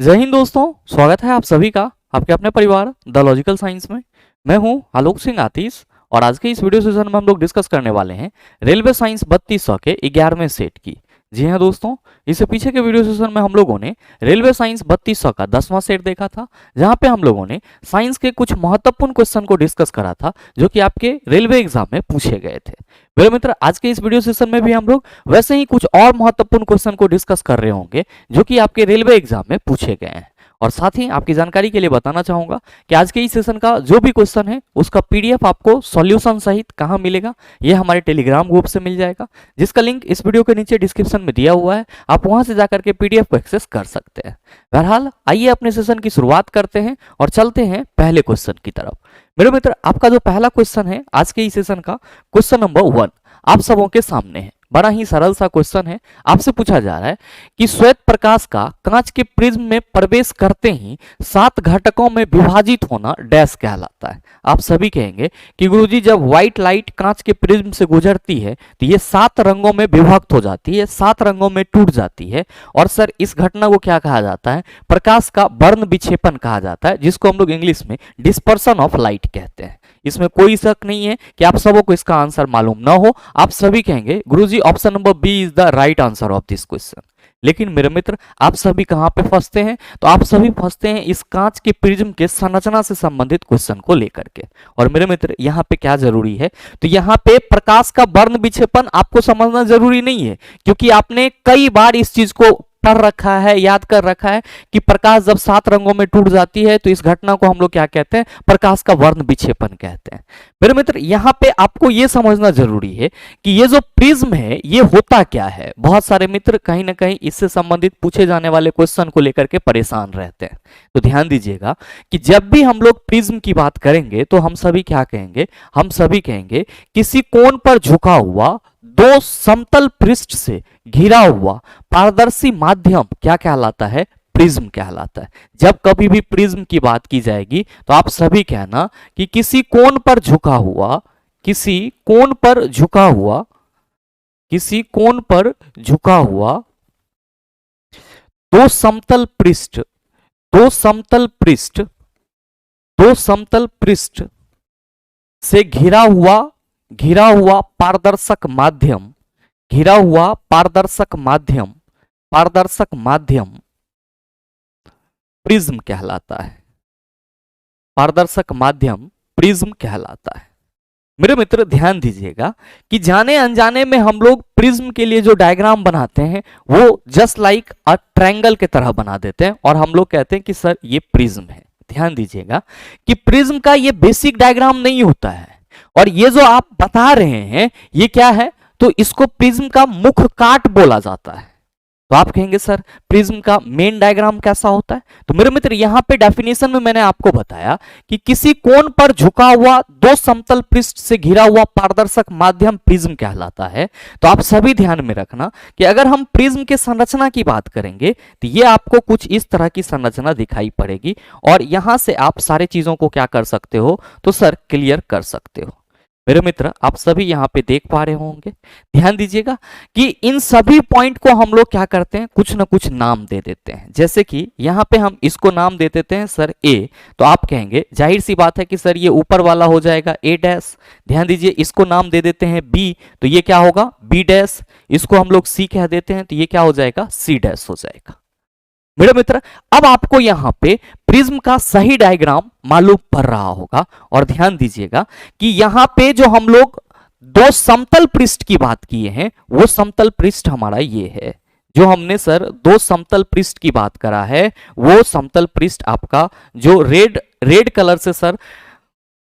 जय हिंद दोस्तों, स्वागत है आप सभी का आपके अपने परिवार द लॉजिकल साइंस में। मैं हूं आलोक सिंह आतिश और आज के इस वीडियो सेशन में हम लोग डिस्कस करने वाले हैं रेलवे साइंस 3200 के 11वें सेट की। जी हां दोस्तों, इससे पीछे के वीडियो सेशन में हम लोगों ने रेलवे साइंस 3200 का 10वां सेट देखा था, जहां पे हम लोगों ने साइंस के कुछ महत्वपूर्ण क्वेश्चन को डिस्कस करा था जो कि आपके रेलवे एग्जाम में पूछे गए थे। मेरे मित्र, आज के इस वीडियो सेशन में भी हम लोग वैसे ही कुछ और महत्वपूर्ण क्वेश्चन को डिस्कस कर रहे होंगे जो कि आपके रेलवे एग्जाम में पूछे गए हैं। और साथ ही आपकी जानकारी के लिए बताना चाहूंगा कि आज के इस सेशन का जो भी क्वेश्चन है उसका पीडीएफ आपको सॉल्यूशन सहित कहां मिलेगा, ये हमारे टेलीग्राम ग्रुप से मिल जाएगा, जिसका लिंक इस वीडियो के नीचे डिस्क्रिप्शन में दिया हुआ है। आप वहां से जाकर के पीडीएफ को एक्सेस कर सकते हैं। बहरहाल, आइए अपने सेशन की शुरुआत करते हैं और चलते हैं पहले क्वेश्चन की तरफ। मेरे मित्र, आपका जो पहला क्वेश्चन है आज के इस सेशन का, क्वेश्चन नंबर 1 आप सबों के सामने है। बड़ा ही सरल सा क्वेश्चन है। आपसे पूछा जा रहा है कि श्वेत प्रकाश का कांच के प्रिज्म में प्रवेश करते ही 7 घटकों में विभाजित होना डैश कहलाता है। आप सभी कहेंगे कि गुरुजी, जब व्हाइट लाइट कांच के प्रिज्म से गुजरती है तो ये 7 रंगों में विभक्त हो जाती है, 7 रंगों में टूट जाती है। और सर, इस घटना को क्या कहा जाता है? प्रकाश का वर्ण विक्षेपण कहा जाता है, जिसको हम लोग इंग्लिश में डिस्पर्सन ऑफ लाइट कहते हैं। इसमें कोई शक नहीं है कि आप सबों को इसका आंसर मालूम ना हो। आप सभी कहेंगे गुरुजी option number B is the right answer of this question. लेकिन मेरे मित्र, आप सभी कहां पे फंसते हैं? तो आप सभी फंसते हैं इस कांच के प्रिज्म के संरचना से संबंधित क्वेश्चन को लेकर के। और मेरे मित्र, यहां पे क्या जरूरी है? तो यहां पे प्रकाश का वर्ण विक्षेपण आपको समझना जरूरी नहीं है, क्योंकि आपने कई बार इस चीज को पढ़ रखा है, याद कर रखा है कि प्रकाश जब 7 रंगों में टूट जाती है तो इस घटना को हम लोग क्या कहते हैं? प्रकाश का वर्ण विक्षेपण कहते हैं। मेरे मित्र, यहां पे आपको यह समझना जरूरी है कि ये जो प्रिज्म है ये होता क्या है। बहुत सारे मित्र कहीं ना कहीं इससे संबंधित पूछे जाने वाले क्वेश्चन को लेकर के परेशान रहते हैं। तो ध्यान दीजिएगा कि जब भी हम लोग प्रिज्म की बात करेंगे तो हम सभी क्या कहेंगे? हम सभी कहेंगे किसी कोण पर झुका हुआ, 2 समतल पृष्ठ से घिरा हुआ पारदर्शी माध्यम क्या कहलाता है? प्रिज्म कहलाता है। जब कभी भी प्रिज्म की बात की जाएगी तो आप सभी कहना कि किसी कोण पर झुका हुआ, किसी कोण पर झुका हुआ, किसी कोण पर झुका हुआ 2 समतल पृष्ठ, 2 समतल पृष्ठ, 2 समतल पृष्ठ से घिरा हुआ पारदर्शक माध्यम, घिरा हुआ पारदर्शक माध्यम, पारदर्शक माध्यम प्रिज्म कहलाता है। पारदर्शक माध्यम प्रिज्म कहलाता है। मेरे मित्र, ध्यान दीजिएगा कि जाने अनजाने में हम लोग प्रिज्म के लिए जो डायग्राम बनाते हैं वो जस्ट लाइक अ ट्रायंगल के तरह बना देते हैं और हम लोग कहते हैं कि सर ये प्रिज्म है। ध्यान दीजिएगा कि प्रिज्म का ये बेसिक डायग्राम नहीं होता है, और ये जो आप बता रहे हैं ये क्या है? तो इसको प्रिज्म का मुख्य काट बोला जाता है। तो आप कहेंगे सर प्रिज्म का मेन डायग्राम कैसा होता है? तो मेरे मित्र, यहां पे डेफिनेशन में मैंने आपको बताया कि किसी कोण पर झुका हुआ 2 समतल पृष्ठ से घिरा हुआ पारदर्शक माध्यम प्रिज्म कहलाता है। तो आप सभी ध्यान में रखना कि अगर हम प्रिज्म के संरचना की बात करेंगे तो ये आपको कुछ इस तरह की संरचना दिखाई पड़ेगी, और यहां से आप सारी चीजों को क्या कर सकते हो? तो सर क्लियर कर सकते हो। मेरे मित्र, आप सभी यहां पे देख पा रहे होंगे। ध्यान दीजिएगा कि इन सभी पॉइंट को हम लोग क्या करते हैं? कुछ ना कुछ नाम दे देते हैं। जैसे कि यहां पे हम इसको नाम दे देते हैं सर ए, तो आप कहेंगे जाहिर सी बात है कि सर ये ऊपर वाला हो जाएगा ए डैश। ध्यान दीजिए, इसको नाम दे देते हैं बी, तो ये क्या होगा? B dash. इसको हम लोग सी कह देते हैं तो ये क्या हो जाएगा? सी डैश हो जाएगा। मेरे मित्र, अब आपको यहां पे प्रिज्म का सही डायग्राम मालूम पड़ रहा होगा। और ध्यान दीजिएगा कि यहां पे जो हम लोग 2 समतल पृष्ठ की बात किए हैं वो समतल पृष्ठ हमारा ये है। जो हमने सर 2 समतल पृष्ठ की बात करा है वो समतल पृष्ठ आपका जो रेड कलर से सर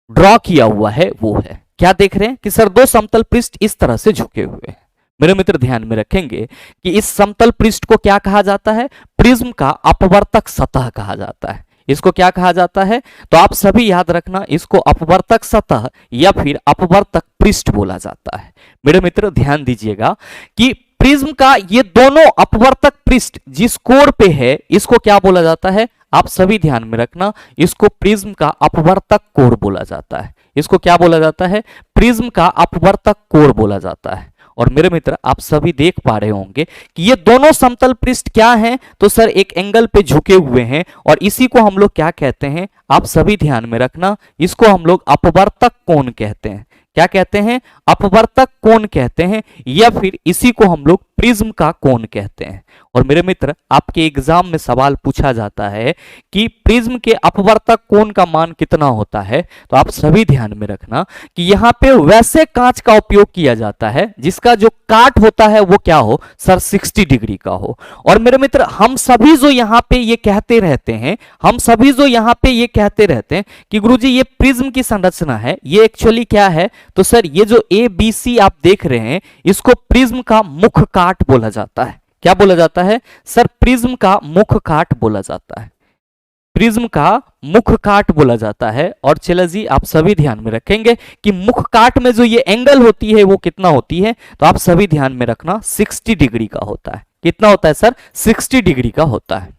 ड्रॉ किया हुआ है वो है। क्या देख रहे हैं कि सर 2 समतल पृष्ठ इस तरह से झुके हुए हैं। मेरे मित्र, ध्यान में रखेंगे कि इस समतल पृष्ठ को क्या कहा जाता है? प्रिज्म का अपवर्तक सतह कहा जाता है। इसको क्या कहा जाता है? तो आप सभी याद रखना, इसको अपवर्तक सतह या फिर अपवर्तक पृष्ठ बोला जाता है। मेरे मित्र, ध्यान दीजिएगा कि प्रिज्म का ये दोनों अपवर्तक पृष्ठ जिस कोण पे है इसको क्या बोला जाता है? आप सभी ध्यान में रखना, इसको प्रिज्म का अपवर्तक कोण बोला जाता है। इसको क्या बोला जाता है? प्रिज्म का अपवर्तक कोण बोला जाता है। और मेरे मित्र आप सभी देख पा रहे होंगे कि ये दोनों समतल पृष्ठ क्या हैं, तो सर एक एंगल पे झुके हुए हैं और इसी को हम लोग क्या कहते हैं, आप सभी ध्यान में रखना, इसको हम लोग अपवर्तक कोण कहते हैं। क्या कहते हैं? अपवर्तक कोण कहते हैं, या फिर इसी को हम लोग प्रिज्म का कोण कहते हैं। और मेरे मित्र आपके एग्जाम में सवाल पूछा जाता है कि प्रिज्म के अपवर्तक कोण का मान कितना होता है, तो आप सभी ध्यान में रखना कि यहाँ पे वैसे कांच का उपयोग किया जाता है जिसका जो काट होता है वो क्या हो सर, 60 डिग्री का हो। और मेरे मित्र हम सभी जो यहाँ पे ये कहते रहते हैं, हम सभी जो यहाँ पे ये कहते रहते हैं कि गुरुजी ये प्रिज्म की संरचना है, ये एक्चुअली क्या है, तो सर ये जो ABC आप देख रहे हैं इसको प्रिज्म का मुख काट बोला जाता है। क्या बोला जाता है सर? प्रिज्म का मुख काट बोला जाता है, प्रिज्म का मुख काट बोला जाता है। और चलो जी आप सभी ध्यान में रखेंगे कि मुख काट में जो ये एंगल होती है वो कितना होती है, तो आप सभी ध्यान में रखना 60 डिग्री का होता है। कितना होता है सर? 60 डिग्री का होता है।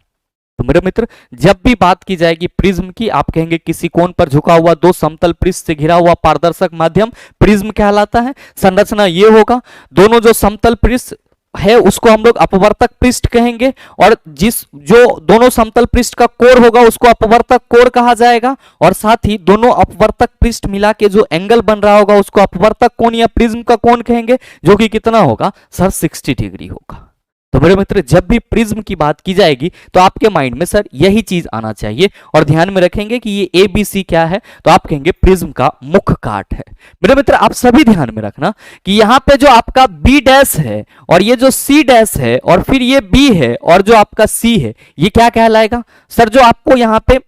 तो मेरे मित्र जब भी बात की जाएगी प्रिज्म की, आप कहेंगे किसी कोण पर झुका हुआ दो समतल पृष्ठ से घिरा हुआ पारदर्शक माध्यम प्रिज्म कहलाता है। संरचना ये होगा, दोनों जो समतल पृष्ठ है उसको हम लोग अपवर्तक पृष्ठ कहेंगे, और जो दोनों समतल पृष्ठ का कोण होगा उसको अपवर्तक कोण कहा जाएगा, और साथ ही दोनों अपवर्तक पृष्ठ मिला के जो एंगल बन रहा होगा उसको अपवर्तक कोण या प्रिज्म का कोण कहेंगे, जो कि कितना होगा सर? 60 डिग्री होगा। तो मेरे मित्र जब भी प्रिज्म की बात की जाएगी तो आपके माइंड में सर यही चीज आना चाहिए, और ध्यान में रखेंगे कि ये ABC क्या है, तो आप कहेंगे प्रिज्म का मुख काट है। मेरे मित्र आप सभी ध्यान में रखना कि यहाँ पे जो आपका B डैश है और ये जो C डैश है और फिर ये B है और जो आपका C है, ये क्या कहलाएगा सर? जो आपको यहाँ पे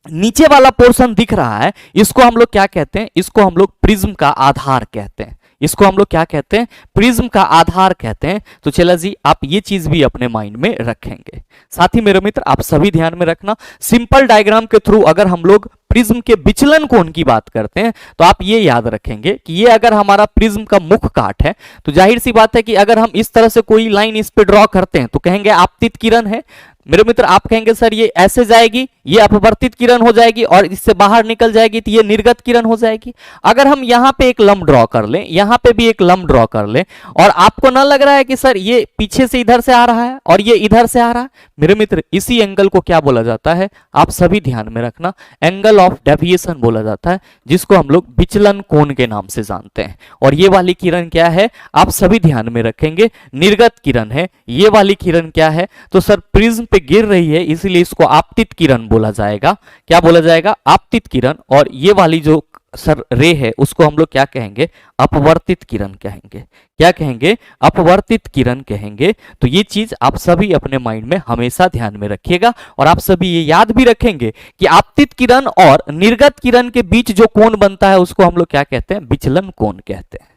नीचे वाला पोर्शन दिख रहा है इसको हम लोग क्या कहते हैं? इसको हम लोग प्रिज्म का आधार कहते हैं। इसको हम लोग क्या कहते हैं? प्रिज्म का आधार कहते हैं। तो चला जी आप ये चीज भी अपने माइंड में रखेंगे। साथ ही मेरे मित्र आप सभी ध्यान में रखना, सिंपल डायग्राम के थ्रू अगर हम लोग प्रिज्म के विचलन कोण की बात करते हैं तो आप ये याद रखेंगे कि ये अगर हमारा प्रिज्म का मुख काट है तो जाहिर सी बात है कि अगर हम इस तरह से कोई लाइन इस पे ड्रॉ करते हैं तो कहेंगे आपतित किरण है। मेरे मित्र आप कहेंगे सर ये ऐसे जाएगी, ये अपवर्तित किरण हो जाएगी और इससे बाहर निकल जाएगी तो ये निर्गत किरण हो जाएगी। अगर हम यहाँ पे एक लंब ड्रॉ कर लें, यहाँ पे भी एक लंब ड्रॉ कर लें, और आपको ना लग रहा है कि सर ये पीछे से इधर से आ रहा है और ये इधर से आ रहा है, मेरे मित्र इसी एंगल को क्या बोला जाता है? आप सभी ध्यान में रखना, एंगल ऑफ डेविएशन बोला जाता है, जिसको हम लोग विचलन कोण के नाम से जानते हैं। और ये वाली किरण क्या है? आप सभी ध्यान में रखेंगे, निर्गत किरण है। ये वाली किरण क्या है? तो सर प्रिज्म पे गिर रही है इसलिए इसको आपतित किरण बोला जाएगा। क्या बोला जाएगा? आपतित किरण। और ये वाली जो सर रे है उसको हम लोग क्या कहेंगे? अपवर्तित किरण कहेंगे। क्या कहेंगे? अपवर्तित किरण कहेंगे। तो ये चीज आप सभी अपने माइंड में हमेशा ध्यान में रखिएगा, और आप सभी ये याद भी रखेंगे कि आपतित किरण और निर्गत किरण के बीच जो कोण बनता है उसको हम लोग क्या कहते हैं? विचलन कोण कहते हैं।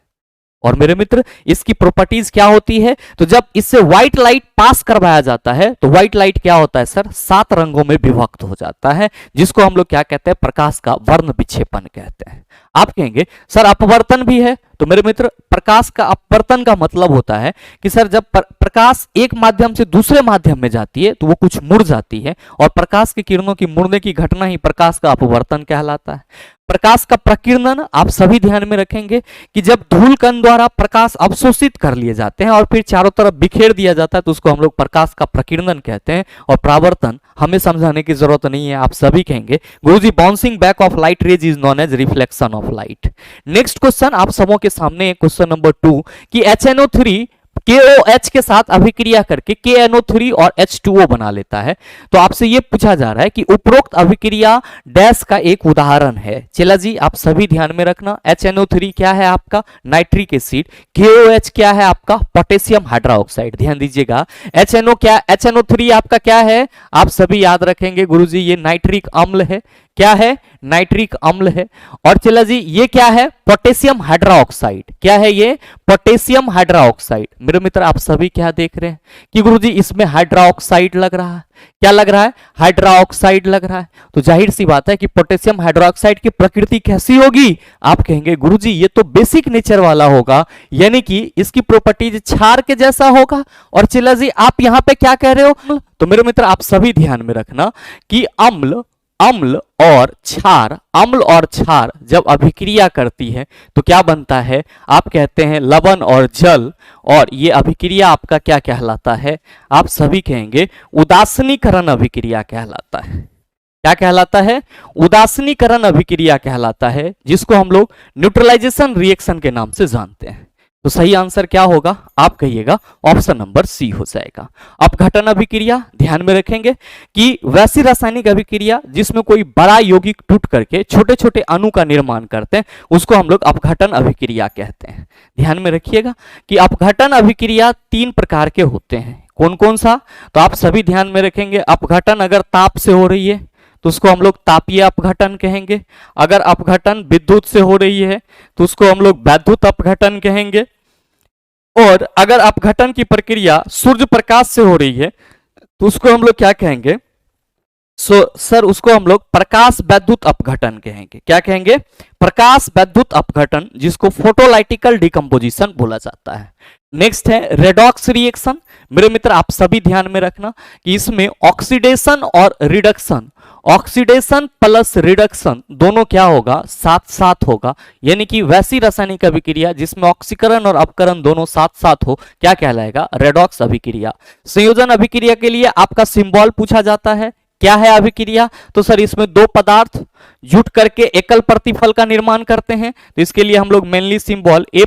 और मेरे मित्र इसकी प्रॉपर्टीज क्या होती है? तो जब इससे व्हाइट लाइट पास करवाया जाता है तो व्हाइट लाइट क्या होता है सर? 7 रंगों में विभक्त हो जाता है, जिसको हम लोग क्या कहते हैं? प्रकाश का वर्ण विक्षेपण कहते हैं। आप कहेंगे सर अपवर्तन भी है, तो मेरे मित्र प्रकाश का अपवर्तन का मतलब होता है कि सर जब प्रकाश एक माध्यम से दूसरे माध्यम में जाती है तो वो कुछ मुड़ जाती है, और प्रकाश की किरणों की मुड़ने की घटना ही प्रकाश का अपवर्तन कहलाता है। प्रकाश का प्रकीर्णन आप सभी ध्यान में रखेंगे कि जब धूल कण द्वारा प्रकाश अवशोषित कर लिए जाते हैं और फिर चारों तरफ बिखेर दिया जाता है तो उसको हम लोग प्रकाश का प्रकीर्णन कहते हैं। और परावर्तन हमें समझाने की जरूरत नहीं है, आप सभी कहेंगे गुरुजी bouncing back of light rays is known as reflection of light. Next question आप सबों के सामने क्वेश्चन नंबर 2 कि HNO3 KOH के साथ अभिक्रिया करके KNO3 और H2O बना लेता है। तो आपसे यह पूछा जा रहा है कि उपरोक्त अभिक्रिया डैश का एक उदाहरण है। चला जी आप सभी ध्यान में रखना, HNO3 क्या है आपका? Nitric acid. KOH क्या है आपका? Potassium hydroxide. ध्यान दीजिएगा HNO3 आपका क्या है? आप सभी याद रखेंगे गुरुजी ये नाइट्रिक अम्ल है। क्या है? नाइट्रिक अम्ल है। और चला जी ये क्या है? Potassium hydroxide. क्या है ये? Potassium hydroxide. मेरे मित्र आप सभी क्या देख रहे हैं कि गुरुजी इसमें हाइड्रोक्साइड लग रहा है। क्या लग रहा है? हाइड्रोक्साइड लग रहा है। तो जाहिर सी बात है कि पोटेशियम हाइड्रोक्साइड की प्रकृति कैसी होगी? आप कहेंगे गुरुजी ये तो बेसिक नेचर वाला होगा, यानी कि इसकी प्रॉपर्टीज क्षार के जैसा होगा। और चला जी आप यहां पे क्या कह रहे हो? तो मेरे मित्र आप सभी ध्यान में रखना कि अम्ल अम्ल और क्षार जब अभिक्रिया करती है तो क्या बनता है, आप कहते हैं लवण और जल, और ये अभिक्रिया आपका क्या कहलाता है, आप सभी कहेंगे उदासीनीकरण अभिक्रिया कहलाता है। क्या कहलाता है, उदासीनीकरण अभिक्रिया कहलाता है, जिसको हम लोग न्यूट्रलाइजेशन रिएक्शन के नाम से जानते हैं। तो सही आंसर क्या होगा, आप कहिएगा ऑप्शन नंबर सी हो जाएगा। अपघटन अभिक्रिया ध्यान में रखेंगे कि वैसी रासायनिक अभिक्रिया जिसमें कोई बड़ा यौगिक टूट करके छोटे छोटे अणु का निर्माण करते हैं उसको हम लोग अपघटन अभिक्रिया कहते हैं। ध्यान में रखिएगा कि अपघटन अभिक्रिया 3 प्रकार के होते हैं। कौन कौन सा, तो आप सभी ध्यान में रखेंगे, अपघटन अगर ताप से हो रही है तो उसको हम लोग तापीय अपघटन कहेंगे। अगर अपघटन विद्युत से हो रही है तो उसको हम लोग वैद्युत अपघटन कहेंगे। और अगर अपघटन की प्रक्रिया सूर्य प्रकाश से हो रही है तो उसको हम लोग क्या कहेंगे, सर उसको हम लोग प्रकाश वैद्युत अपघटन कहेंगे। क्या कहेंगे, प्रकाश वैद्युत अपघटन, जिसको फोटोलाइटिकल डिकम्पोजिशन बोला जाता है। नेक्स्ट है रेडॉक्स रिएक्शन। मेरे मित्र आप सभी ध्यान में रखना कि इसमें ऑक्सीडेशन और रिडक्शन, ऑक्सीडेशन प्लस रिडक्शन दोनों क्या होगा, साथ साथ होगा। यानी कि वैसी रासायनिक अभिक्रिया जिसमें ऑक्सीकरण और अपकरण दोनों साथ साथ हो, क्या कहलाएगा, रेडॉक्स अभिक्रिया। संयोजन अभिक्रिया के लिए आपका सिंबल पूछा जाता है, क्या है अभिक्रिया, तो सर इसमें 2 पदार्थ जुट करके एकल प्रतिफल का निर्माण करते हैं। तो इसके लिए हम लोग mainly symbol A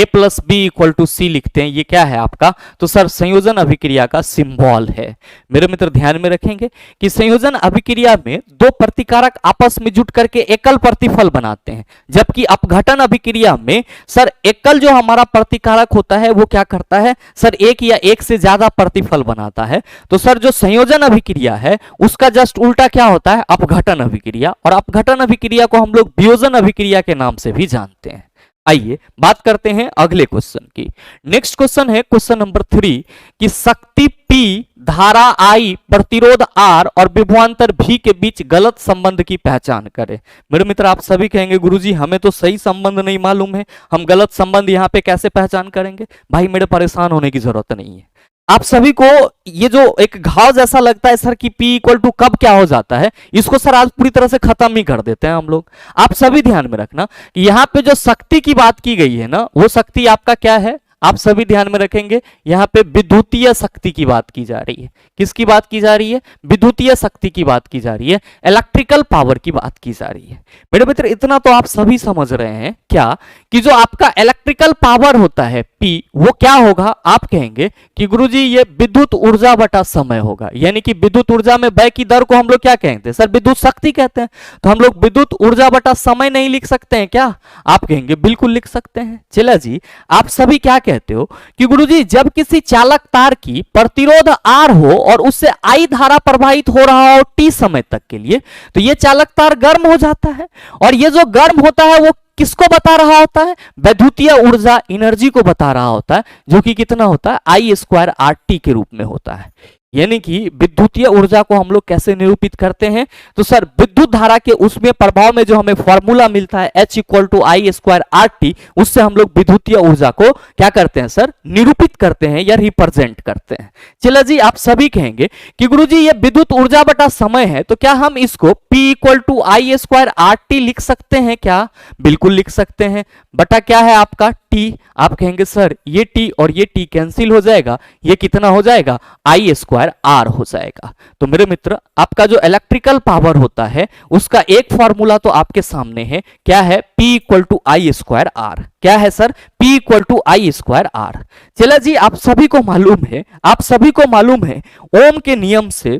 plus B equal to C लिखते हैं। ये क्या है आपका, तो सर संयोजन अभिक्रिया का सिंबल है। मेरे मित्र ध्यान में रखेंगे कि संयोजन अभिक्रिया में 2 प्रतिकारक आपस में जुट करके एकल प्रतिफल बनाते हैं, जबकि अपघटन अभिक्रिया में सर एकल जो हमारा प्रतिकारक होता है वो क्या करता है, सर एक या एक से ज्यादा प्रतिफल बनाता है। तो सर जो संयोजन अभिक्रिया है उसका जस्ट उल्टा क्या होता है, अपघटन अभिक्रिया। और अपघटन अभिक्रिया को हम लोग वियोजन अभिक्रिया के नाम से भी जानते हैं। आइए बात करते हैं अगले क्वेश्चन की। नेक्स्ट क्वेश्चन है क्वेश्चन नंबर 3 कि शक्ति P, धारा I, प्रतिरोध R और विभवांतर V के बीच गलत संबंध की पहचान करें। मेरे मित्र आप सभी कहेंगे गुरुजी हमें तो सही संबंध नहीं मालूम है, हम गलत संबंध यहाँ पे कैसे पहचान करेंगे। भाई मेरे परेशान होने की जरूरत नहीं है। आप सभी को ये जो एक घाव जैसा लगता है सर कि P इक्वल टू कब क्या हो जाता है, इसको सर आज पूरी तरह से खत्म ही कर देते हैं हम लोग। आप सभी ध्यान में रखना कि यहाँ पे जो शक्ति की बात की गई है ना, वो शक्ति आपका क्या है, आप सभी ध्यान में रखेंगे, यहाँ पे विद्युतीय शक्ति की बात की जा रही है। किसकी बात की जा रही है, विद्युतीय शक्ति की बात की जा रही है, इलेक्ट्रिकल पावर की बात की जा रही है। मेरे मित्र इतना तो आप सभी समझ रहे हैं क्या कि जो आपका इलेक्ट्रिकल पावर होता है P, वो क्या होगा, आप कहेंगे कि गुरुजी ये विद्युत ऊर्जा बटा समय होगा। यानी कि विद्युत ऊर्जा में व्यय की दर को हम लोग क्या कहते हैं, सर विद्युत शक्ति कहते हैं। तो हम लोग विद्युत ऊर्जा बटा समय नहीं लिख सकते हैं क्या, आप कहेंगे बिल्कुल लिख सकते हैं। चला जी, आप सभी क्या कहते हो कि गुरुजी जब किसी चालक तार की प्रतिरोध R हो और उससे I धारा प्रवाहित हो रहा हो T समय तक के लिए, तो ये चालक तार गर्म हो जाता है। और ये जो गर्म होता है वो किसको बता रहा होता है, वैद्युतीय ऊर्जा एनर्जी को बता रहा होता है, जो कि कितना होता है, I² RT के रूप में होता है। यानी कि विद्युतीय ऊर्जा को हम लोग कैसे निरूपित करते हैं, तो सर विद्युत धारा के उसमें प्रभाव में जो हमें फॉर्मूला मिलता है H = I² RT, उससे हम लोग विद्युतीय ऊर्जा को क्या करते हैं सर, निरूपित करते हैं या रिप्रेजेंट करते हैं। चलो जी, आप सभी कहेंगे कि गुरुजी ये विद्युत ऊर्जा बटा समय है, तो क्या हम इसको P = I² RT लिख सकते हैं क्या, बिल्कुल लिख सकते हैं। बटा क्या है आपका T, आप कहेंगे सर ये T और ये T कैंसिल हो जाएगा, ये कितना हो जाएगा, I² R हो जाएगा। तो मेरे मित्र आपका जो इलेक्ट्रिकल पावर होता है उसका एक फॉर्मूला तो आपके सामने है, क्या है, P = I² R। क्या है सर, P = I² R। चला जी, आप सभी को मालूम है, आप सभी को मालूम है ओम के नियम से,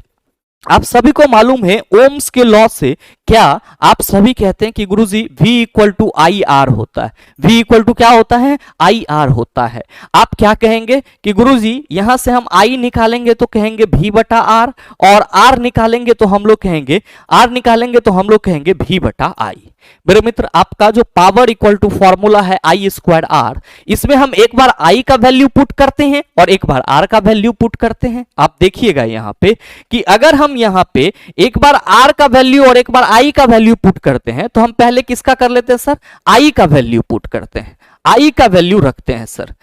आप सभी को मालूम है ओम्स के लॉ से, क्या आप सभी कहते हैं कि गुरुजी V = IR होता है। V = क्या होता है, IR होता है। आप क्या कहेंगे कि गुरुजी यहां से हम I निकालेंगे तो कहेंगे V बटा R, और R निकालेंगे तो हम लोग कहेंगे V बटा I। मेरे मित्र आपका जो पावर इक्वल टू फॉर्मूला है I² R, इसमें हम एक बार I का वैल्यू पुट करते हैं और एक बार R का वैल्यू पुट करते हैं। आप देखिएगा यहाँ पे कि अगर हम यहाँ पे एक बार R का वैल्यू और एक बार I का वैल्यू पुट करते हैं, तो हम पहले किसका कर लेते हैं सर, I का वैल्यू पुट करते हैं, I का वैल्यू रखते हैं सर।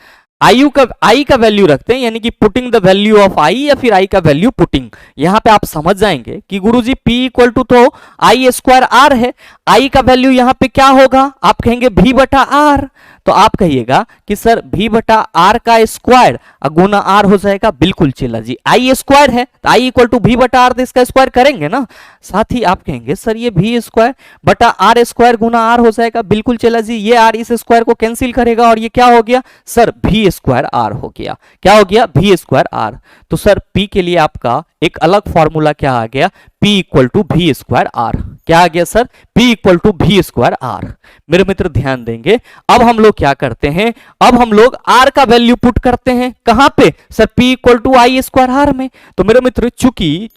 आई का वैल्यू रखते हैं, यानी कि पुटिंग द वैल्यू ऑफ आई या फिर आई का वैल्यू पुटिंग, यहां पे आप समझ जाएंगे कि गुरुजी P इक्वल टू तो आई स्क्वायर आर है, आई का वैल्यू यहां पे क्या होगा, आप कहेंगे V बटा आर, तो आप कहिएगा कि सर V बटा आर का स्क्वायर गुना आर हो जाएगा, बिल्कुल चला जी, आई स्क्वायर है तो आई इक्वल टू V बटा आर, तो इसका स्क्वायर करेंगे ना, साथ ही आप कहेंगे सर ये V स्क्वायर बटा आर स्क्वायर गुना आर हो जाएगा, बिल्कुल चला जी, ये आर इस स्क्वायर को कैंसिल करेगा और ये क्या हो गया सर V स्क्वायर आर हो गया, क्या हो गया V स्क्वायर आर। तो सर P के लिए आपका एक अलग फॉर्मूला क्या आ गया, P equal to V square R, क्या आ गया sir P equal to V square R. मेरे मित्र ध्यान देंगे, अब हम लोग क्या करते हैं, अब हम लोग R का वैल्यू पुट करते हैं कहां पे sir P equal to I square R में। तो मेरे मित्र चूंकि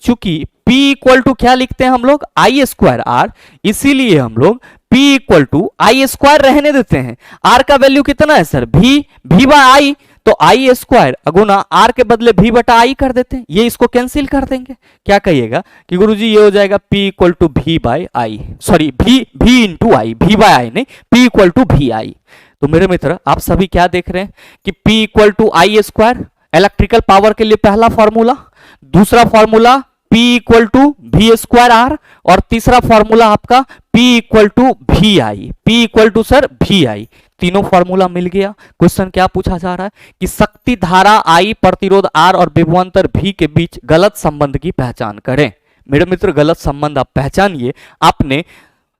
P इक्वल टू क्या लिखते हैं हम लोग आई स्क्वायर आर, इसीलिए हम लोग P equal to I square रहने देते हैं। R का वैल्यू कितना है सर V बाय आई, तो आई स्क्वायर गुना आर के बदले V बटा आई कर देते हैं, ये इसको कैंसिल कर देंगे, क्या कहिएगा कि गुरुजी ये हो जाएगा P equal to V by I, sorry V into I, V by I नहीं, P equal to V I. तो मेरे मित्र आप सभी क्या देख रहे हैं कि P equal to I square electrical power के लिए पहला फॉर्मूला, दूसरा formula P equal to V square R, और तीसरा फॉर्मूला आपका P equal to V I, P equal to sir V I, तीनों फॉर्मूला मिल गया। क्वेश्चन क्या पूछा जा रहा है कि शक्ति धारा I, प्रतिरोध R और विभवांतर V के बीच गलत संबंध की पहचान करें। मेरे मित्र गलत संबंध आप पहचानिए, आपने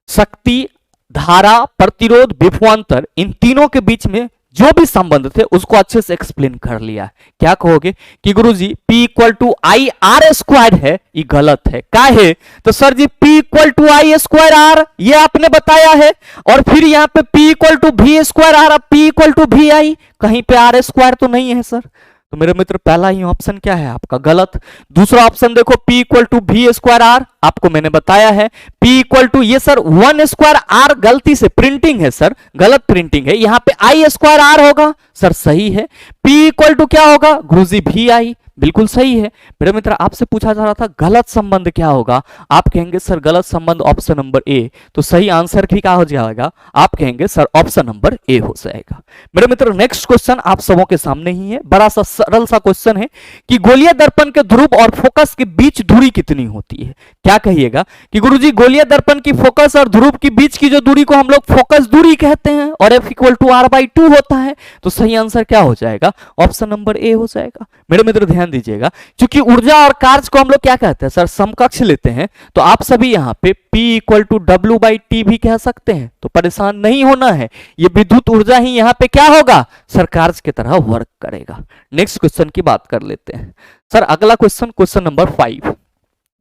शक्ति धारा प्रतिरोध विभवांतर इन तीनों के बीच में जो भी संबंध थे उसको अच्छे से एक्सप्लेन कर लिया। क्या कहोगे कि गुरुजी P equal to I R square है, ये गलत है, क्या है तो sir ji P equal to I square R ये आपने बताया है, और फिर यहाँ पे P equal to V square R, अब P equal to V I, कहीं पे आर स्क्वायर तो नहीं है सर। तो मेरे मित्र पहला ही ऑप्शन क्या है आपका गलत। दूसरा ऑप्शन देखो P equal to V square R, आपको मैंने बताया है P इक्वल टू ये सर 1 स्क्वायर आर, गलती से प्रिंटिंग है सर, गलत प्रिंटिंग है, यहाँ पे आई स्क्वायर आर होगा सर, सही है। P इक्वल टू क्या होगा गुरुजी V आई, बिल्कुल सही है। मेरे मित्र आपसे पूछा जा रहा था गलत संबंध क्या होगा, आप कहेंगे सर गलत संबंध ऑप्शन नंबर ए, तो सही आंसर भी क्या हो जाएगा, आप कहेंगे सर ऑप्शन नंबर ए हो जाएगा। मेरे मित्र नेक्स्ट क्वेश्चन आप सबों के सामने ही है, बड़ा सा सरल सा क्वेश्चन है कि गोलीय दर्पण के ध्रुव और फोकस के बीच दूरी कितनी होती है। क्या कहिएगा कि गुरुजी गोलीय दर्पण की फोकस और ध्रुव के बीच की जो दूरी को हम लोग फोकस दूरी कहते हैं, और F equal to R by 2 होता है, तो सही आंसर क्या हो जाएगा, ऑप्शन नंबर ए हो जाएगा। मेरे मित्र ध्यान दीजिएगा, क्योंकि ऊर्जा और कार्य को हम लोग क्या कहते हैं सर समकक्ष लेते हैं, तो आप सभी यहाँ पे P equal to W by T भी कह सकते हैं, तो परेशान नहीं होना है, ये विद्युत ऊर्जा ही यहाँ पे क्या होगा सर कार्य की तरह वर्क करेगा। नेक्स्ट क्वेश्चन की बात कर लेते हैं सर, अगला क्वेश्चन, क्वेश्चन नंबर 5,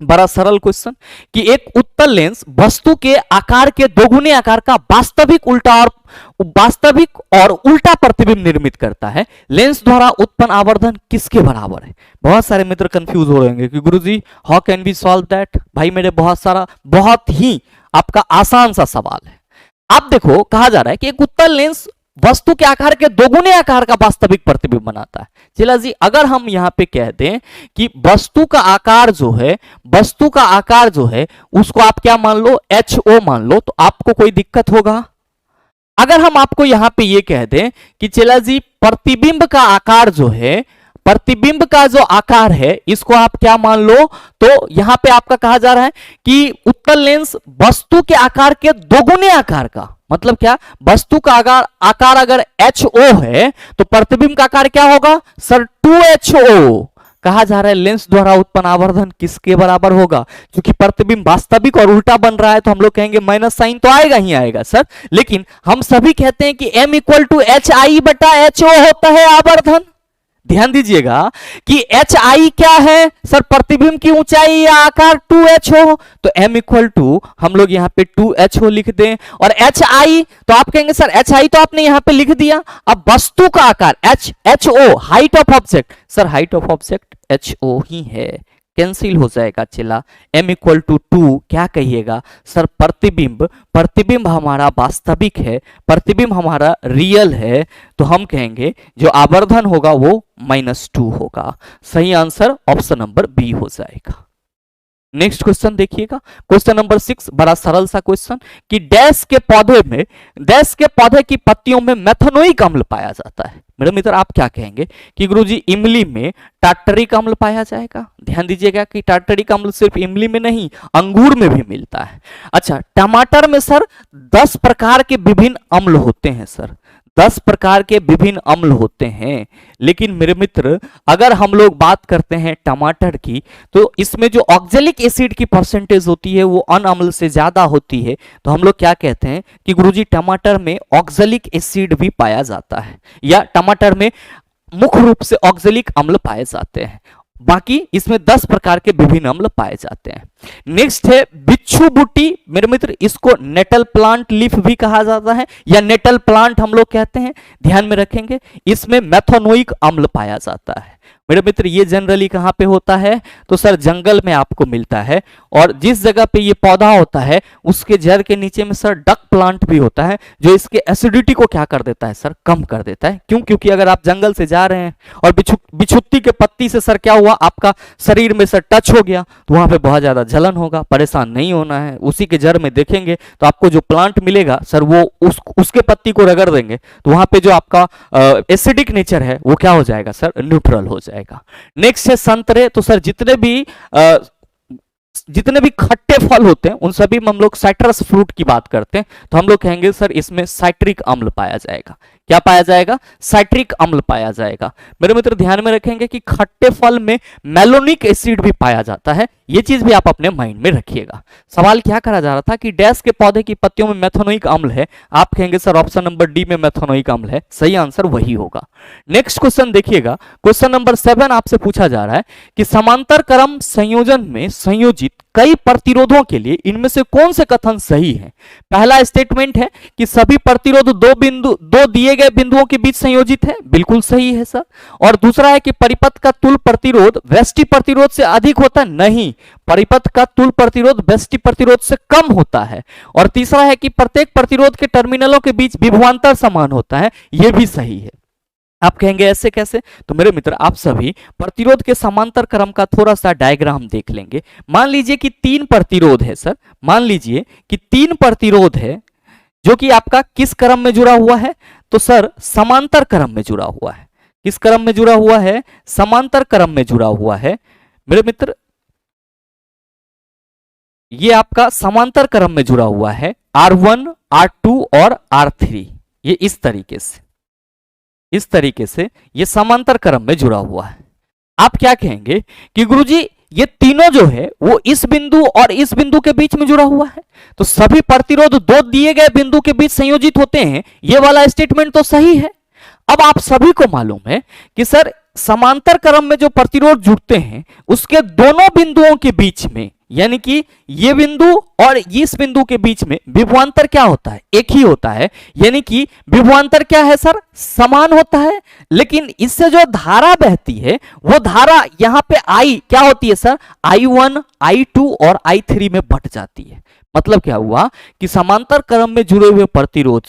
बड़ा सरल क्वेश्चन कि एक उत्तल लेंस वस्तु के आकार के दोगुने आकार का वास्तविक और उल्टा प्रतिबिंब निर्मित करता है, लेंस द्वारा उत्पन्न आवर्धन किसके बराबर है। बहुत सारे मित्र कंफ्यूज हो रहेंगे कि गुरुजी how can we solve that. भाई मेरे बहुत ही आपका आसान सा सवाल है। आप देखो कहा जा रहा है कि एक उत्तल लेंस वस्तु के आकार के दोगुने आकार का वास्तविक प्रतिबिंब बनाता है। चला जी अगर हम यहां पे कह दें कि वस्तु का आकार जो है उसको आप क्या मान लो HO मान लो, तो आपको कोई दिक्कत होगा। अगर हम आपको यहां पे ये कह दें कि चला जी प्रतिबिंब का आकार जो है इसको आप क्या मान लो, तो यहां पे आपका कहा जा रहा है कि उत्तल लेंस वस्तु के आकार के दोगुने आकार का, मतलब क्या, वस्तु का आकार अगर HO है तो प्रतिबिंब का आकार क्या होगा सर 2HO। कहा जा रहा है लेंस द्वारा उत्पन्न आवर्धन किसके बराबर होगा, क्योंकि प्रतिबिंब वास्तविक और उल्टा बन रहा है तो हम लोग कहेंगे माइनस साइन तो आएगा ही आएगा सर, लेकिन हम सभी कहते हैं कि M इक्वल टू HI बटा HO होता है आवर्धन। ध्यान दीजिएगा कि HI क्या है सर, प्रतिबिंब की ऊंचाई या आकार 2HO, तो M इक्वल टू हम लोग यहाँ पे 2HO लिख दें, और HI तो आप कहेंगे सर HI तो आपने यहाँ पे लिख दिया, अब वस्तु का आकार HO height of object, sir height of object HO ही है, कैंसिल हो जाएगा। चला M इक्वल टू 2 क्या कहिएगा सर, प्रतिबिंब हमारा वास्तविक है, प्रतिबिंब हमारा रियल है, तो हम कहेंगे जो आवर्धन होगा वो -2 होगा। सही आंसर ऑप्शन नंबर बी हो जाएगा। नेक्स्ट क्वेश्चन देखिएगा, क्वेश्चन नंबर 6, बड़ा सरल सा क्वेश्चन कि डैश के पौधे की पत्तियों में मेथनोइक अम्ल पाया जाता है। मेरे मित्र आप क्या कहेंगे कि गुरुजी इमली में टार्टरिक अम्ल पाया जाएगा। ध्यान दीजिएगा कि टार्टरिक अम्ल सिर्फ इमली में नहीं, अंगूर में भी मिलता है। अच्छा, टमाटर में सर 10 प्रकार के विभिन्न अम्ल होते हैं सर, 10 प्रकार के विभिन्न अम्ल होते हैं। लेकिन मेरे मित्र अगर हम लोग बात करते हैं टमाटर की, तो इसमें जो ऑक्जेलिक एसिड की परसेंटेज होती है वो अन अम्ल से ज्यादा होती है। तो हम लोग क्या कहते हैं कि गुरुजी टमाटर में ऑक्जेलिक एसिड भी पाया जाता है, या टमाटर में मुख्य रूप से ऑक्जेलिक अम्ल पाए जाते हैं। बाकी इसमें 10 प्रकार के विभिन्न अम्ल पाए जाते हैं। नेक्स्ट है बिच्छू बूटी। मेरे मित्र इसको नेटल प्लांट लीफ भी कहा जाता है, या नेटल प्लांट हम लोग कहते हैं। ध्यान में रखेंगे, इसमें मेथनोइक अम्ल पाया जाता है। मेरे मित्र ये जनरली कहां पे होता है, तो सर जंगल में आपको मिलता है। और जिस जगह पे ये पौधा होता है उसके जड़ के नीचे में सर डक प्लांट भी होता है, जो इसके एसिडिटी को क्या कर देता है सर, कम कर देता है। क्यों? क्योंकि अगर आप जंगल से जा रहे हैं और बिछुत्ती के पत्ती से सर क्या हुआ, आपका शरीर में सर टच हो गया, तो वहां पे बहुत ज्यादा जलन होगा। परेशान नहीं होना है, उसी के जड़ में देखेंगे तो आपको जो प्लांट मिलेगा सर वो उसके पत्ती को रगड़ देंगे, तो वहां पे जो आपका एसिडिक नेचर है वो क्या हो जाएगा सर, न्यूट्रल हो जाएगा। नेक्स्ट है संतरे। तो सर जितने भी खट्टे फल होते हैं उन सभी में हम लोग साइट्रस फ्रूट की बात करते हैं, तो हम लोग कहेंगे सर इसमें साइट्रिक अम्ल पाया जाएगा। क्या पाया जाएगा? साइट्रिक अम्ल पाया जाएगा। मेरे मित्र ध्यान में रखेंगे कि खट्टे फल में मेलोनिक एसिड भी पाया जाता है, ये चीज भी आप अपने माइंड में रखिएगा। सवाल क्या करा जा रहा था कि डैश के पौधे की पत्तियों में मेथनोइक अम्ल है, आप कहेंगे सर ऑप्शन नंबर डी में मेथनोइक अम्ल है, सही आंसर वही होगा। नेक्स्ट क्वेश्चन देखिएगा, क्वेश्चन नंबर 7 आपसे पूछा जा रहा है कि समांतर क्रम संयोजन में संयोजित कई प्रतिरोधों के लिए इनमें से कौन से कथन सही है? पहला स्टेटमेंट है कि सभी प्रतिरोध दो दिए गए बिंदुओं के बीच संयोजित है, बिल्कुल सही है सर। और दूसरा है कि परिपथ का तुल्य प्रतिरोध व्यष्टि प्रतिरोध से अधिक होता है, नहीं, परिपथ का तुल्य प्रतिरोध व्यष्टि प्रतिरोध से कम होता है। और तीसरा है कि प्रत्येक प्रतिरोध के टर्मिनलों के बीच विभवांतर समान होता है, यह भी सही है। आप कहेंगे ऐसे कैसे? तो मेरे मित्र आप सभी प्रतिरोध के समांतर क्रम का थोड़ा सा डायग्राम देख लेंगे। मान लीजिए कि 3 प्रतिरोध है सर, मान लीजिए कि 3 प्रतिरोध है जो कि आपका किस क्रम में जुड़ा हुआ है, तो सर समांतर क्रम में जुड़ा हुआ है। किस क्रम में जुड़ा हुआ है? समांतर क्रम में जुड़ा हुआ है। मेरे मित्र ये आपका समांतर क्रम में जुड़ा हुआ है, R1, R2 और R3। ये इस तरीके से ये समांतर क्रम में जुड़ा हुआ है। आप क्या कहेंगे कि गुरुजी ये तीनों जो है वो इस बिंदु और इस बिंदु के बीच में जुड़ा हुआ है, तो सभी प्रतिरोध 2 दिए गए बिंदु के बीच संयोजित होते हैं, ये वाला स्टेटमेंट तो सही है। अब आप सभी को मालूम है कि सर समांतर क्रम में जो प्रतिरोध जुड़ते हैं उसके दोनों बिंदुओं के बीच में, यानी कि ये बिंदु और इस बिंदु के बीच में विभवांतर क्या होता है? एक ही होता है, यानी कि विभवांतर क्या है सर? समान होता है। लेकिन इससे जो धारा बहती है वो धारा यहां पे I क्या होती है सर? I1, I2 और I3 में बट जाती है। मतलब क्या हुआ कि समांतर क्रम में जुड़े हुए प्रतिरोध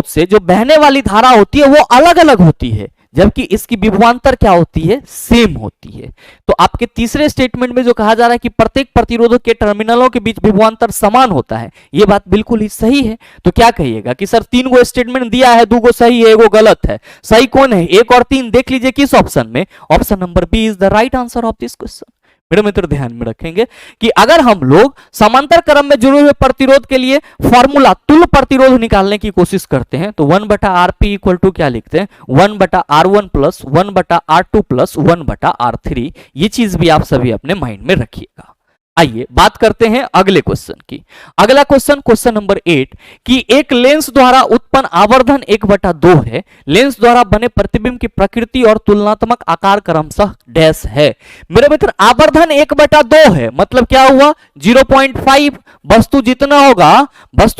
से जो बहने वाली धारा होती है वो अलग अलग होती है, जबकि इसकी विभवांतर क्या होती है? सेम होती है। तो आपके तीसरे स्टेटमेंट में जो कहा जा रहा है कि प्रत्येक प्रतिरोधक के टर्मिनलों के बीच विभवांतर समान होता है, यह बात बिल्कुल ही सही है। तो क्या कहिएगा कि सर 3 गो स्टेटमेंट दिया है, 2 गो सही है, 1 गो गलत है। सही कौन है? 1 और 3 देख लीजिए किस ऑप्शन में। Option number B is the right answer of this question. मेरे मित्र ध्यान में रखेंगे कि अगर हम लोग समांतर क्रम में जुड़े हुए प्रतिरोध के लिए फॉर्मूला तुल्य प्रतिरोध निकालने की कोशिश करते हैं तो 1/Rp इक्वल टू क्या लिखते हैं? 1/R1 plus 1/R2 plus 1/R3। ये चीज भी आप सभी अपने माइंड में रखिएगा। आइए बात करते हैं अगले क्वेश्चन की। अगला क्वेश्चन नंबर 8 कि एक लेंस द्वारा उत्पन्न आवर्धन 1/2 है। लेंस द्वारा बने प्रतिबिंब की प्रकृति और तुलनात्मक आकार क्रमशः डैश है। मेरे मित्र आवर्धन 1/2 है, मतलब क्या हुआ? 0.5। वस्तु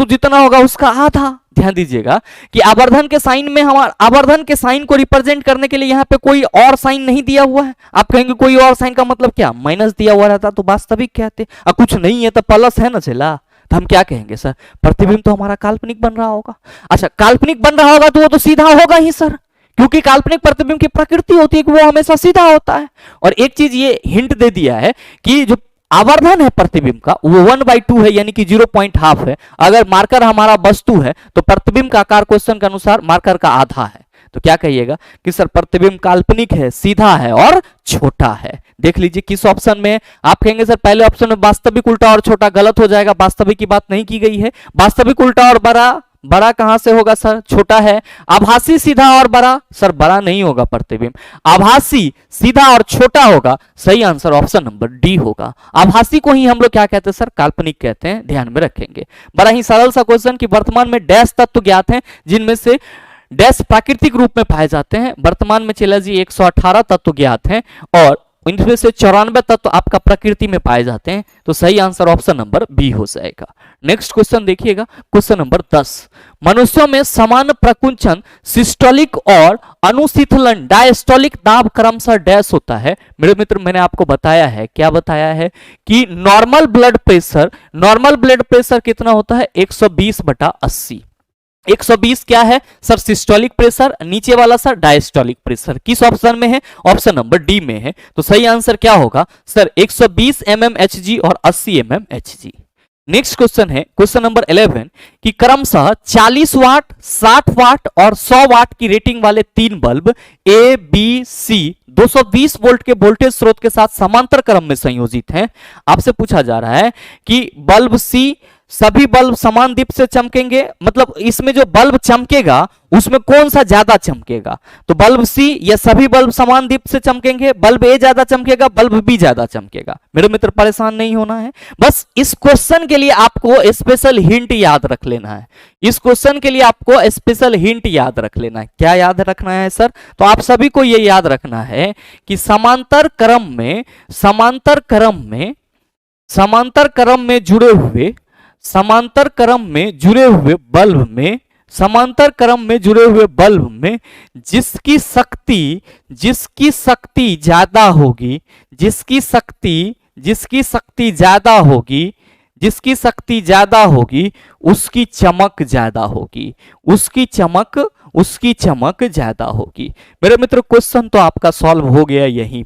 जितना होगा उसका आधा। ध्यान दीजिएगा कि आवर्धन के साइन में आवर्धन के साइन को रिप्रेजेंट करने के लिए यहाँ पे कोई और साइन नहीं दिया हुआ है। आप कहेंगे कोई और साइन का मतलब क्या? माइनस दिया हुआ रहता तो वास्तविक कहते, और कुछ नहीं है तो प्लस है ना चला, तो हम क्या कहेंगे सर? प्रतिबिंब तो हमारा काल्पनिक बन रहा होगा। अच्छा काल्पनिक बन रहा होगा तो वो तो सीधा होगा ही सर, क्योंकि काल्पनिक प्रतिबिंब की प्रकृति होती है कि वो हमेशा सीधा होता है। और एक चीज ये हिंट दे दिया है कि जो आवर्धन है प्रतिबिंब का वो 1/2 है, यानी कि 0.5 है। अगर मार्कर हमारा वस्तु है तो प्रतिबिंब का आकार क्वेश्चन के अनुसार मार्कर का आधा है। तो क्या कहिएगा कि सर प्रतिबिंब काल्पनिक है, सीधा है और छोटा है। देख लीजिए किस ऑप्शन में। आप कहेंगे सर पहले ऑप्शन में वास्तविक उल्टा और छोटा, गलत हो जाएगा, वास्तविक की बात नहीं की गई है। वास्तविक उल्टा और बड़ा, बड़ा कहां से होगा सर, छोटा है। आभासी सीधा और बड़ा, सर बड़ा नहीं होगा प्रतिबिंब, आभासी सीधा और छोटा होगा। सही आंसर ऑप्शन नंबर डी होगा। आभासी को ही हम लोग क्या कहते हैं सर, काल्पनिक कहते हैं, ध्यान में रखेंगे। बड़ा ही सरल सा क्वेश्चन कि वर्तमान में डैश तत्व ज्ञात हैं जिनमें से डैश प्राकृतिक रूप में पाए जाते हैं। वर्तमान में चला जी 118 तत्व ज्ञात हैं और इनमें से 94 तत्व आपका प्रकृति में पाए जाते हैं। तो सही आंसर ऑप्शन नंबर बी हो जाएगा। नेक्स्ट क्वेश्चन देखिएगा, क्वेश्चन नंबर 10। मनुष्यों में समान प्रकुंचन सिस्टोलिक और अनुशीतलन डायस्टोलिक दाब क्रमशः डैश होता है। मेरे मित्र मैंने आपको बताया है, क्या बताया है कि नॉर्मल ब्लड प्रेशर कितना होता है 120/80। 120 क्या है सर, सिस्टोलिक प्रेशर, नीचे वाला सर डायस्टोलिक प्रेशर। किस ऑप्शन में है, ऑप्शन नंबर डी में है। तो सही आंसर क्या होगा सर 120 mmHg और 80 mmHg। नेक्स्ट क्वेश्चन है क्वेश्चन नंबर 11 कि क्रमशः 40 वाट, 60 वाट और 100 वाट की रेटिंग वाले तीन bulb A B C 220 volt के वोल्टेज स्रोत के साथ समांतर क्रम में संयोजित हैं। आपसे पूछा जा रहा है कि बल्ब सी सभी बल्ब समान दीप से चमकेंगे, मतलब इसमें जो बल्ब चमकेगा उसमें कौन सा ज्यादा चमकेगा। तो बल्ब सी या सभी बल्ब समान दीप से चमकेंगे, बल्ब ए ज्यादा चमकेगा, बल्ब बी ज्यादा चमकेगा। मेरे मित्र परेशान नहीं होना है, बस इस क्वेश्चन के लिए आपको स्पेशल हिंट याद रख लेना है। इस क्वेश्चन के लिए आपको स्पेशल हिंट याद रख लेना है। क्या याद रखना है सर, तो आप सभी को यह याद रखना है कि समांतर क्रम में जुड़े हुए बल्ब में जिसकी शक्ति ज्यादा होगी उसकी चमक ज्यादा होगी। मेरे मित्र क्वेश्चन तो आपका सॉल्व हो गया यहीं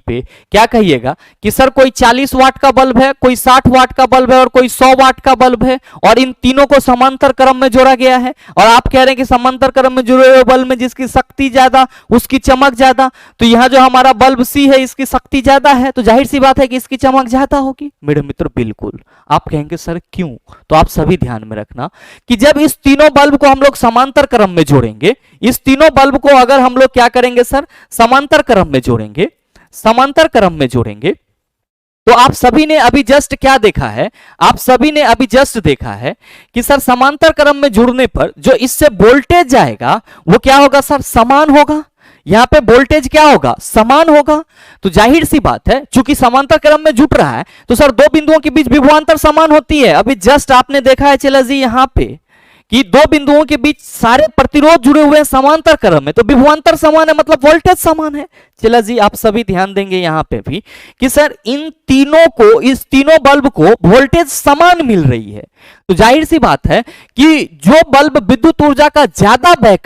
पे। क्या कहिएगा कि सर कोई 40 वाट का बल्ब है, कोई 60 वाट का बल्ब है और कोई 100 वाट का बल्ब है और इन तीनों को समांतर क्रम में जोड़ा गया है और आप कह रहे हैं कि समांतर क्रम में जुड़े हुए बल्ब में जिसकी शक्ति ज्यादा उसकी चमक ज्यादा। तो यहां जो हमारा बल्ब सी है इसकी शक्ति ज्यादा है, तो जाहिर सी बात है कि इसकी चमक ज्यादा होगी। मेरे मित्र बिल्कुल। आप कहेंगे सर क्यों, तो आप सभी ध्यान में रखना कि जब इस तीनों बल्ब को हम लोग समांतर क्रम में जोड़ेंगे, इस तीनों बल्ब को अगर हम लोग क्या करेंगे सर, समांतर क्रम में जोड़ेंगे, तो आप सभी ने अभी जस्ट क्या देखा है, कि सर समांतर क्रम में जुड़ने पर जो इससे वोल्टेज जाएगा वो क्या होगा सर, समान होगा। यहां पे वोल्टेज क्या होगा, समान होगा। तो जाहिर सी बात है चूंकि समांतर क्रम में जुट रहा है तो सर दो बिंदुओं के बीच विभवांतर समान होती है। अभी जस्ट आपने देखा है चला जी यहां पे कि दो बिंदुओं के बीच सारे प्रतिरोध जुड़े हुए हैं समांतर क्रम में, तो विभवांतर समान है मतलब वोल्टेज समान है। चला जी आप सभी ध्यान देंगे यहां पे भी कि सर इस तीनों बल्ब को वोल्टेज समान मिल रही है। तो जाहिर सी बात है कि जो बल्ब विद्युत ऊर्जा का ज्यादा व्यय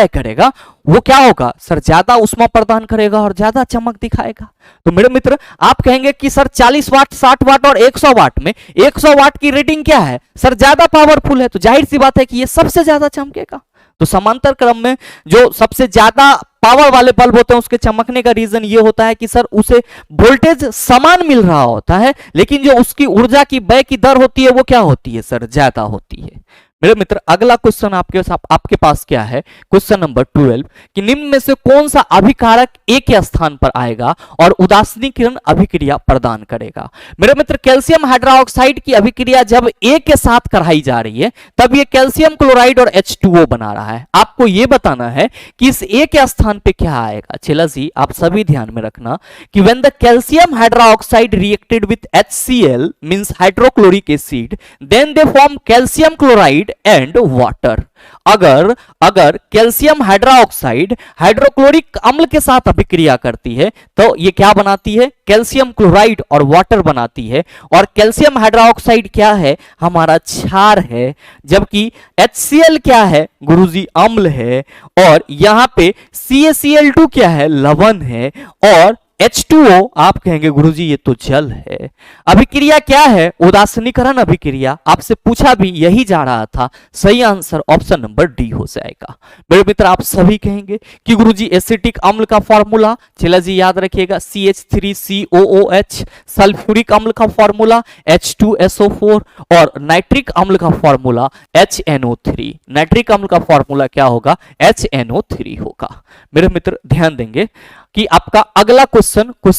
करेगा वो क्या होगा सर, ज्यादा ऊष्मा प्रदान करेगा और ज्यादा चमक दिखाएगा। तो मेरे मित्र आप कहेंगे कि सर 40 वाट, 60 वाट और 100 वाट में 100 वाट की रेटिंग क्या है सर, ज्यादा पावरफुल है, तो जाहिर सी बात है कि ये सबसे ज्यादा चमकेगा। तो समांतर क्रम में जो सबसे ज्यादा पावर वाले बल्ब होते हैं उसके चमकने का रीजन ये होता है कि सर उसे वोल्टेज समान मिल रहा होता है, लेकिन जो उसकी ऊर्जा की व्यय की दर होती है वो क्या होती है सर, ज्यादा होती है। मेरे मित्र अगला क्वेश्चन आपके पास क्या है, क्वेश्चन नंबर 12 कि निम्न में से कौन सा अभिकारक ए के स्थान पर आएगा और उदासीनीकरण अभिक्रिया प्रदान करेगा। मेरे मित्र कैल्शियम हाइड्रोक्साइड की अभिक्रिया जब ए के साथ कराई जा रही है तब ये कैल्शियम क्लोराइड और H2O बना रहा है। आपको ये बताना है कि इस ए के स्थान पे क्या आएगा। चला जी आप सभी ध्यान में रखना कि when the calcium hydroxide reacted with HCl means hydrochloric acid then they form calcium chloride chloride and water. अगर अगर कैल्शियम हाइड्रोक्साइड हाइड्रोक्लोरिक अम्ल के साथ अभिक्रिया करती है तो ये क्या बनाती है, कैल्शियम क्लोराइड और वाटर बनाती है। और कैल्शियम हाइड्रोक्साइड क्या है, हमारा क्षार है, जबकि HCl क्या है गुरुजी, अम्ल है। और यहां पे CaCl2 क्या है, लवण है। और H2O आप कहेंगे गुरुजी ये तो जल है। अभिक्रिया क्या है, उदासीनीकरण अभिक्रिया। आपसे पूछा भी यही जा रहा था, सही आंसर ऑप्शन नंबर डी हो जाएगा। मेरे मित्र आप सभी कहेंगे कि गुरुजी एसिटिक अम्ल का फॉर्मूला, चला जी याद रखिएगा CH3COOH, सल्फ्यूरिक अम्ल का फॉर्मूला H2SO4 और नाइट्रिक अम्ल का फॉर्मूला HNO3। नाइट्रिक अम्ल का फॉर्मूला क्या होगा, HNO3 होगा। मेरे मित्र ध्यान देंगे कि आपका अगला क्वेश्चन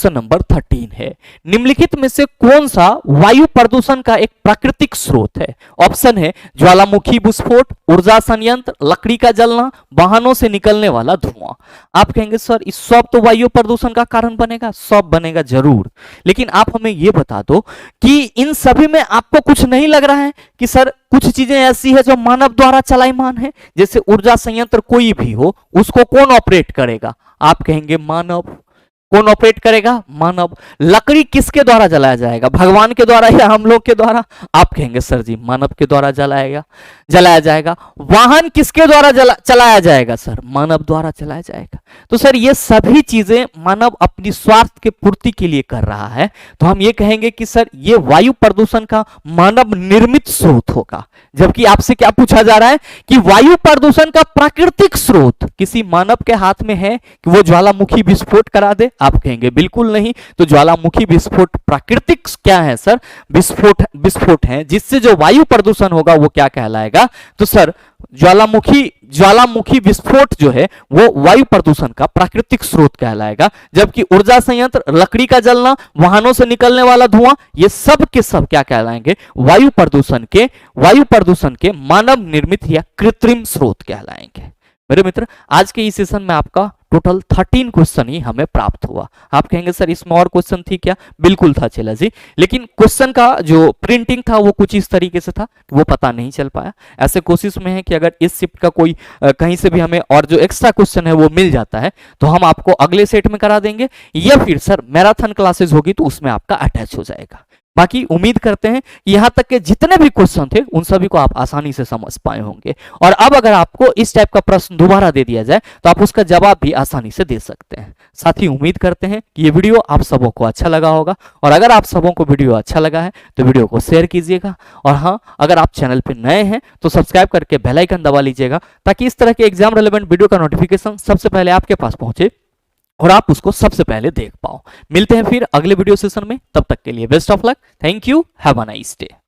नंबर 13 है, निम्नलिखित में से कौन सा वायु प्रदूषण का एक प्राकृतिक स्रोत है। ऑप्शन है ज्वालामुखी विस्फोट, ऊर्जा संयंत्र, लकड़ी का जलना, वाहनों से निकलने वाला धुआं। आप कहेंगे सर इस सब तो वायु प्रदूषण का कारण बनेगा, सब बनेगा जरूर, लेकिन आप हमें यह बता दो कि इन सभी में आपको कुछ नहीं लग रहा है कि सर कुछ चीजें ऐसी है जो मानव द्वारा चलायमान है, जैसे ऊर्जा संयंत्र कोई भी हो उसको कौन ऑपरेट करेगा, आप कहेंगे मानव। कौन ऑपरेट करेगा, मानव। लकड़ी किसके द्वारा जलाया जाएगा, भगवान के द्वारा या हम लोग के द्वारा, आप कहेंगे सर जी मानव के द्वारा जलाया जाएगा। वाहन किसके द्वारा चलाया जाएगा, सर मानव द्वारा चलाया जाएगा। तो सर ये सभी चीजें मानव अपनी स्वार्थ के पूर्ति के लिए कर रहा है, तो हम ये कहेंगे कि सर ये वायु प्रदूषण का मानव निर्मित स्रोत होगा। जबकि आपसे क्या पूछा जा रहा है कि वायु प्रदूषण का प्राकृतिक स्रोत किसी मानव के हाथ में है कि वो ज्वालामुखी विस्फोट करा दे, आप कहेंगे बिल्कुल नहीं। तो ज्वालामुखी विस्फोट प्राकृतिक क्या है सर, विस्फोट है, जिससे जो वायु प्रदूषण होगा वो क्या कहलाएगा, तो सर ज्वालामुखी विस्फोट जो है वो वायु प्रदूषण का प्राकृतिक स्रोत कहलाएगा। जबकि ऊर्जा संयंत्र, लकड़ी का जलना, वाहनों से निकलने वाला धुआं, ये सब के सब क्या कहलाएंगे, वायु प्रदूषण के मानव निर्मित या कृत्रिम स्रोत कहलाएंगे। मेरे मित्र आज के इस सेशन में आपका टोटल 13 क्वेश्चन ही हमें प्राप्त हुआ। आप कहेंगे सर इसमें और क्वेश्चन थी क्या, बिल्कुल था चला जी, लेकिन क्वेश्चन का जो प्रिंटिंग था वो कुछ इस तरीके से था, वो पता नहीं चल पाया। ऐसे कोशिश में है कि अगर इस शिफ्ट का कोई कहीं से भी हमें और जो एक्स्ट्रा क्वेश्चन है वो मिल जाता है तो हम आपको अगले सेट में करा देंगे, या फिर सर मैराथन क्लासेस होगी तो उसमें आपका अटैच हो जाएगा। बाकी उम्मीद करते हैं कि यहां तक के जितने भी क्वेश्चन थे उन सभी को आप आसानी से समझ पाए होंगे। और अब अगर आपको इस टाइप का प्रश्न दोबारा दे दिया जाए तो आप उसका जवाब भी आसानी से दे सकते हैं। साथ ही उम्मीद करते हैं कि ये वीडियो आप सबों को अच्छा लगा होगा, और अगर आप सबों को वीडियो अच्छा लगा है तो वीडियो को शेयर कीजिएगा। और हाँ, अगर आप चैनल पर नए हैं तो सब्सक्राइब करके बेल आइकन दबा लीजिएगा, ताकि इस तरह के एग्जाम रिलेवेंट वीडियो का नोटिफिकेशन सबसे पहले आपके पास पहुंचे और आप उसको सबसे पहले देख पाओ। मिलते हैं फिर अगले वीडियो सेशन में, तब तक के लिए best of luck, thank you, have a nice day.